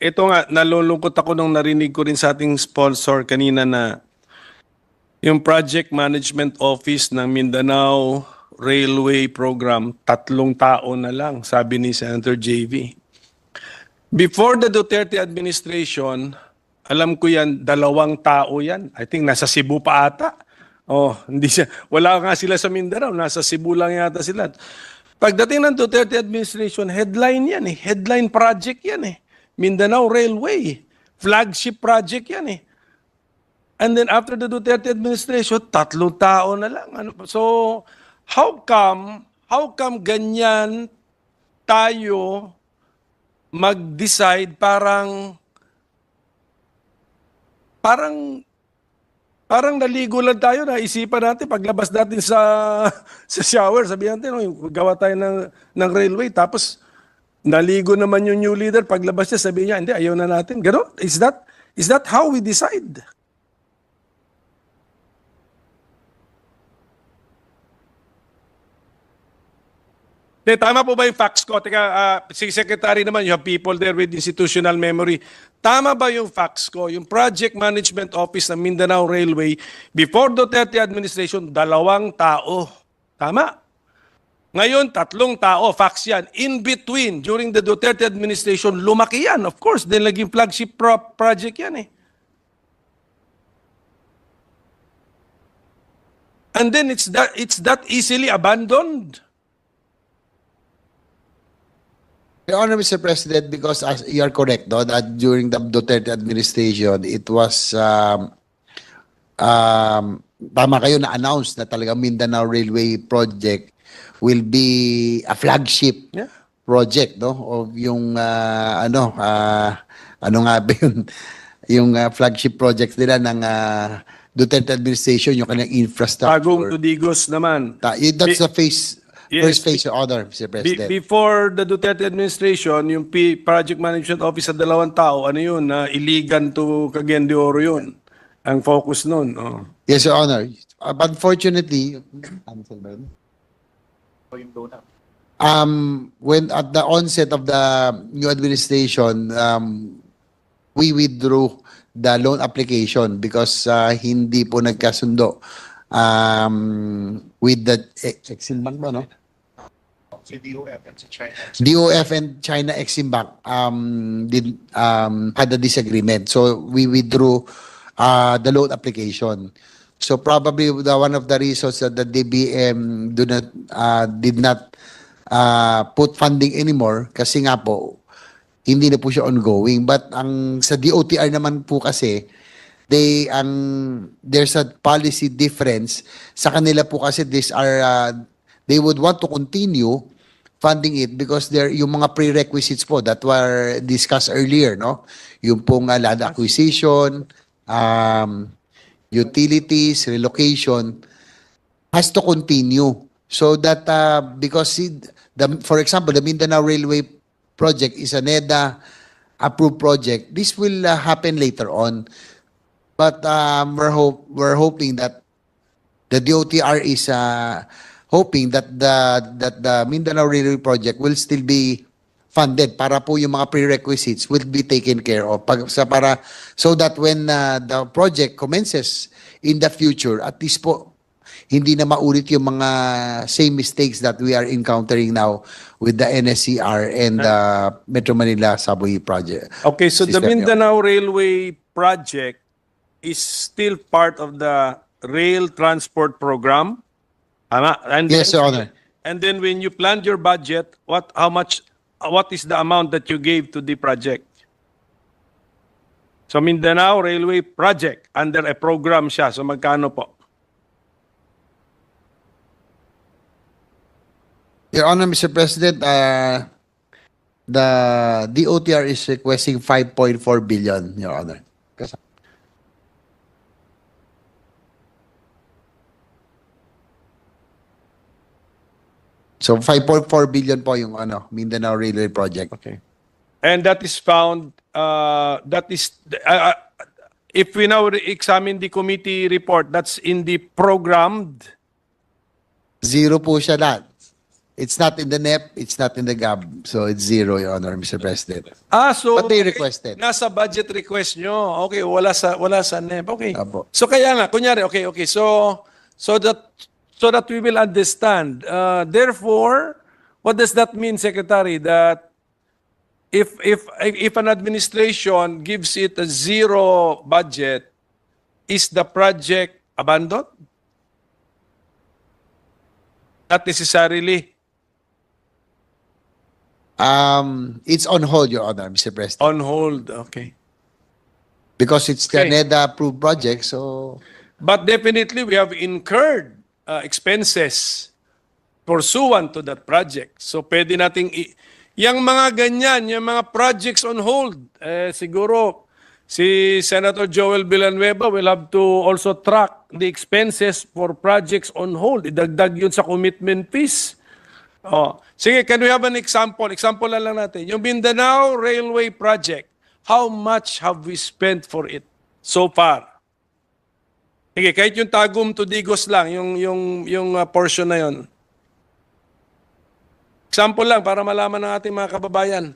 ito nga, nalulungkot ako nung narinig ko rin sa ating sponsor kanina na yung Project Management Office ng Mindanao Railway Program, 3 tao na lang, sabi ni Senator JV. Before the Duterte administration, alam ko yan, 2 tao yan. I think nasa Cebu pa ata. Oh, hindi siya, wala nga sila sa Mindanao, nasa Cebu lang yata sila. Pagdating ng Duterte administration, headline yan eh. Headline project yan eh. Mindanao Railway. Flagship project yan eh. And then after the Duterte administration, 3 tao na lang. So, how come ganyan tayo mag-decide parang naligo lang tayo, naisipan natin, paglabas natin sa shower, sabihan natin, gawa tayo ng railway, tapos naligo naman yung new leader, paglabas niya, sabihin niya, hindi, ayaw na natin. Ganon? Is that how we decide? Tama po ba yung facts ko? Teka, si Secretary naman, you have people there with institutional memory. Tama ba yung facts ko? Yung Project Management Office ng Mindanao Railway, before Duterte administration, 2 tao. Tama? Ngayon, 3 tao. Facts yan. In between, during the Duterte administration, lumaki yan. Of course, dahil naging flagship project yan eh. And then it's that easily abandoned. Your Honor, Mr. President, because you are correct, no, that during the Duterte administration, it was, tama kayo na-announce na talagang Mindanao Railway Project will be a flagship project, no, of yung, ano nga ba yun, yung flagship project nila ng Duterte administration, yung kanyang infrastructure. Bagong Tudigos naman. That's the first phase, Your Honor, Mr. President. Before the Duterte administration, yung Project Management Office sa 2 tao, ano yun, Iligan to Cagayan de Oro yun. Ang focus nun. Oh. Yes, Your Honor. But unfortunately, when at the onset of the new administration, we withdrew the loan application because hindi po nagkasundo with the Exim Bank ba, no? DOF and China Exim Bank had a disagreement. So we withdrew the loan application. So probably one of the reasons that the DBM did not put funding anymore kasi nga po hindi na po siya ongoing. But sa DOTR naman po kasi there's a policy difference sa kanila po kasi they would want to continue funding it because yung mga prerequisites po that were discussed earlier, no? Yung pong land acquisition, utilities, relocation has to continue. So that because for example, the Mindanao Railway project is a NEDA approved project. This will happen later on. But we're hoping that the DOTR is hoping that the Mindanao Railway project will still be funded para po yung mga prerequisites will be taken care of so that when the project commences in the future, at least po hindi na maulit yung mga same mistakes that we are encountering now with the NSCR and the Metro Manila Subway project. Okay, so the Mindanao Railway project is still part of the rail transport program. And yes, Your Honor. And then when you planned your budget, what is the amount that you gave to the project? So Mindanao Railway project under a program siya. So magkano po? Your Honor, Mr. President, the DOTR is requesting 5.4 billion, Your Honor. So 5.4 billion po yung Mindanao Railway project. Okay. And that is found if we now examine the committee report, that's in the programmed. Zero po siya lahat. It's not in the NEP, it's not in the GAB. So it's zero, Your Honor, Mr. President. So But they okay, requested. nasa budget request nyo. Okay, wala sa NEP. Okay. Apo. So kaya nga kunyari, okay. So that we will understand. Therefore, what does that mean, Secretary? That if an administration gives it a zero budget, is the project abandoned? Not necessarily. It's on hold, Your Honor, Mr. President. On hold. Okay. Because it's the Okay. NEDA approved project, so But definitely, we have incurred expenses pursuant to that project. So pwede nating, yung mga ganyan, yung mga projects on hold, siguro si Senator Joel Villanueva will have to also track the expenses for projects on hold. Idagdag yun sa commitment fees. Sige, can we have an example? Example na lang natin. Yung Mindanao Railway Project, how much have we spent for it so far? Sige, kahit yung Tagum to Digos lang, yung portion na yon. Example lang para malaman ng ating mga kababayan.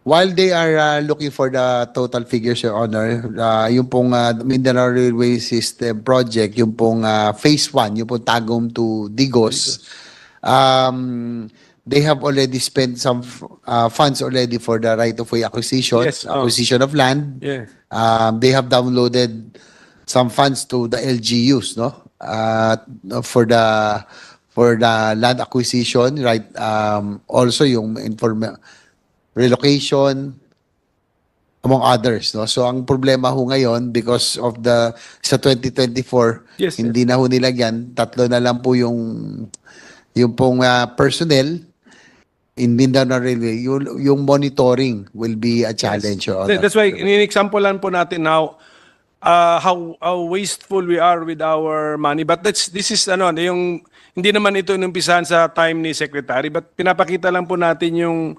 while they are looking for the total figures, Your Honor, yung pong Mindanao Railway System Project, yung pong Phase 1, yung pong Tagum to Digos, they have already spent some funds already for the right-of-way acquisition, Yes, acquisition of land. Yeah. They have downloaded some funds to the LGUs, no? For the land acquisition, right? Also yung relocation, among others, no? So ang problema ho ngayon because of sa 2024, Yes, hindi na ho nilagyan, tatlo na lang po yung pong personnel in Mindanao Railway, yung monitoring will be a challenge. Your Honor. That's why, in-example lang po natin now how wasteful we are with our money. But this is, yung, hindi naman ito inumpisahan sa time ni Secretary, but pinapakita lang po natin yung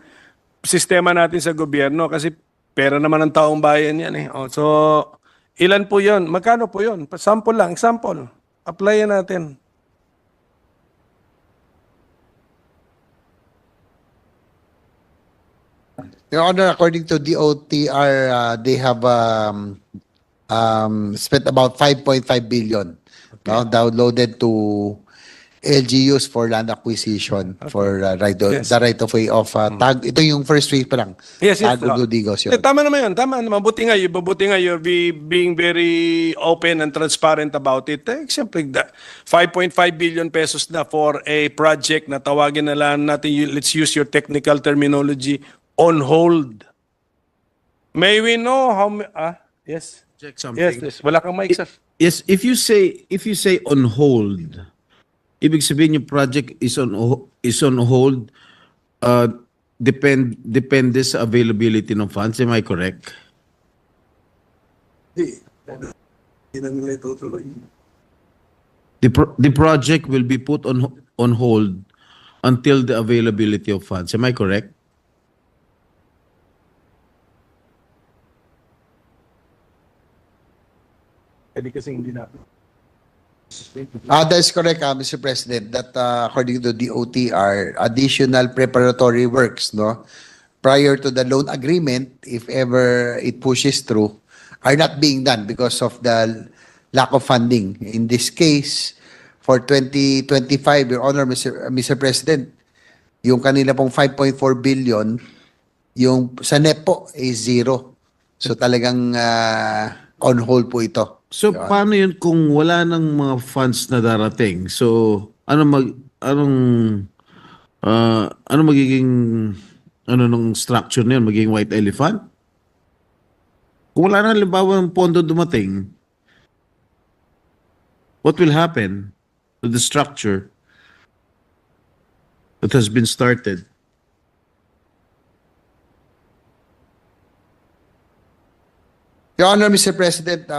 sistema natin sa gobyerno kasi pera naman ng taong bayan yan eh. So, ilan po yun? Magkano po yun? Sample lang, example. Applyan natin. Your Honor, according to DOTR, they have spent about 5.5 billion no, downloaded to LGUs for land acquisition for Yes. the right of way of tag. Ito yung first week pa lang. Yes, yes. Tagum to Digos yun. Tama naman yun. Tama naman. Mabuti nga you're being very open and transparent about it. Siyempre, 5.5 billion pesos na for a project na tawagin na lang natin, let's use your technical terminology, on hold. May we know how yes. Check something. Yes. Wala kang mic, sir. Yes, if you say on hold, ibig sabihin yung project is on hold, depende sa availability ng funds. Am I correct? The project will be put on hold until the availability of funds. Am I correct? That is correct, Mr. President, that according to DOTR, additional preparatory works, no, prior to the loan agreement, if ever it pushes through, are not being done because of the lack of funding. In this case, for 2025, Your Honor, Mr. President, yung kanila pong 5.4 billion, yung sa NEP po is zero. So talagang on hold po ito. So paano yun kung wala nang mga funds na darating? So anong magiging nung structure na yun? Magiging white elephant? Kung wala na halimbawa ng pondo dumating, what will happen to the structure that has been started? Your Honor, Mr. President,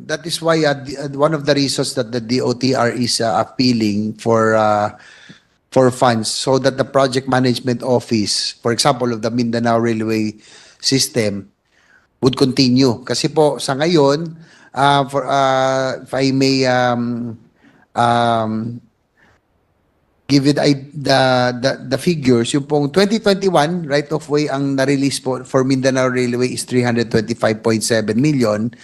that is why one of the reasons that the DOTR is appealing for funds so that the project management office, for example, of the Mindanao Railway System, would continue. Kasi po sa ngayon, if I may give you the figures, yung pong 2021 right of way ang na-release po for Mindanao Railway is 325.7 million.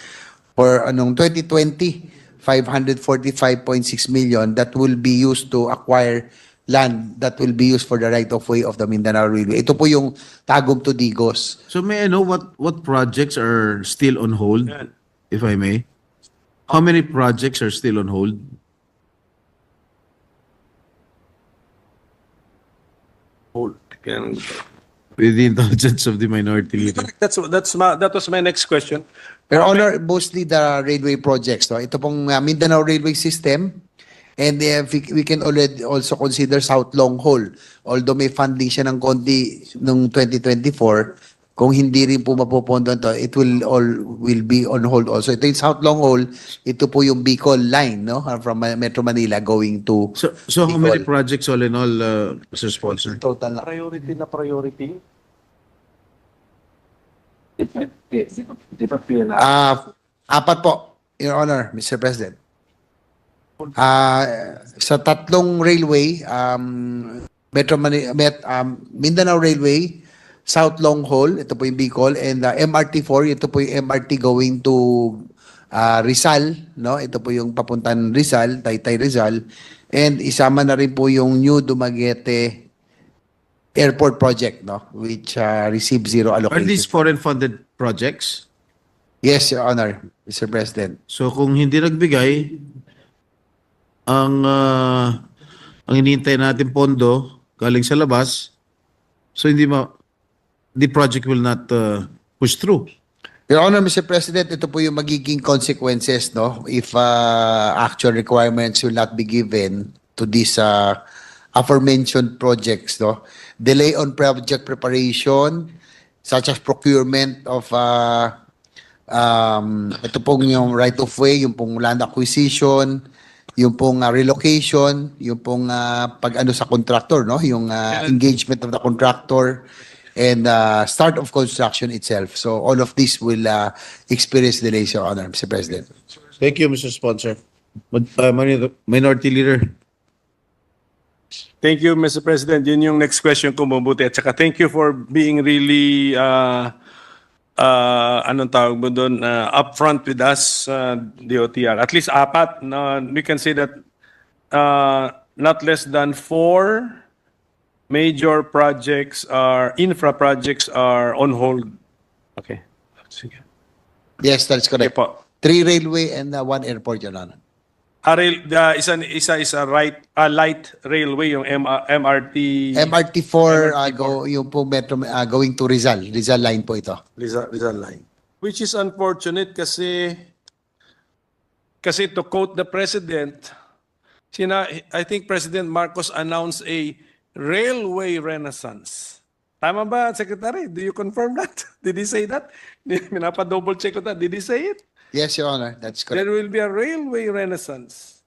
For 2020, 545.6 million that will be used to acquire land that will be used for the right of way of the Mindanao Railway. Ito po yung Tagum to Digos. So may I know what projects are still on hold, if I may? How many projects are still on hold? With the indulgence of the minority leader. That was my next question. Your Honor, mostly the railway projects. No? Ito pong Mindanao Railway System, and we can already also consider South Long Haul. Although may funding siya ng konti noong 2024, kung hindi rin po mapupondo ito, it will be on hold also. Ito yung South Long Haul, ito po yung Bicol line, no? From Metro Manila going to So how many Bicol. projects all in all, Mr. Sponsor? Total na. Priority. Apat po, Your Honor, Mr. President. Sa tatlong railway, Mindanao Railway, South Long Haul, ito po yung Bicol, and MRT4, ito po yung MRT going to Rizal, no? Ito po yung papuntan Rizal, Taytay Rizal, and isama na rin po yung New Dumaguete Airport project, no? Which received zero Are allocation. these foreign funded projects? Yes, Your Honor, Mr. President. So kung hindi nagbigay, ang hinihintay natin pondo galing sa labas, so the project will not push through. Your Honor, Mr. President, ito po yung magiging consequences, no? If actual requirements will not be given to these aforementioned projects, no? Delay on project preparation, such as procurement of ito pong yung right of way, yung pong land acquisition, yung pong relocation, yung pong pag-ano sa contractor, no? Yung engagement of the contractor, and start of construction itself. So all of this will experience delays, Your Honor, Mr. President. Thank you, Mr. Sponsor. Minority Leader. Thank you, Mr. President. Yun yung next question ko, mabuti. At saka thank you for being really, anong tawag mo doon, upfront with us, DOTR. At least apat. We can say that not less than 4 major projects infra projects are on hold. Okay. Sige. Yes, that's Okay correct. po. 3 railway and 1 airport, Your Honor. Isa is a light railway, yung MRT. MRT4, yung po metro, going to Rizal. Rizal line po ito. Rizal line. Which is unfortunate kasi to quote the President, I think President Marcos announced a railway renaissance. Tama ba, Secretary? Do you confirm that? Did he say that? Minapa-double check ko that. Did he say it? Yes, Your Honor, that's correct. There will be a railway renaissance.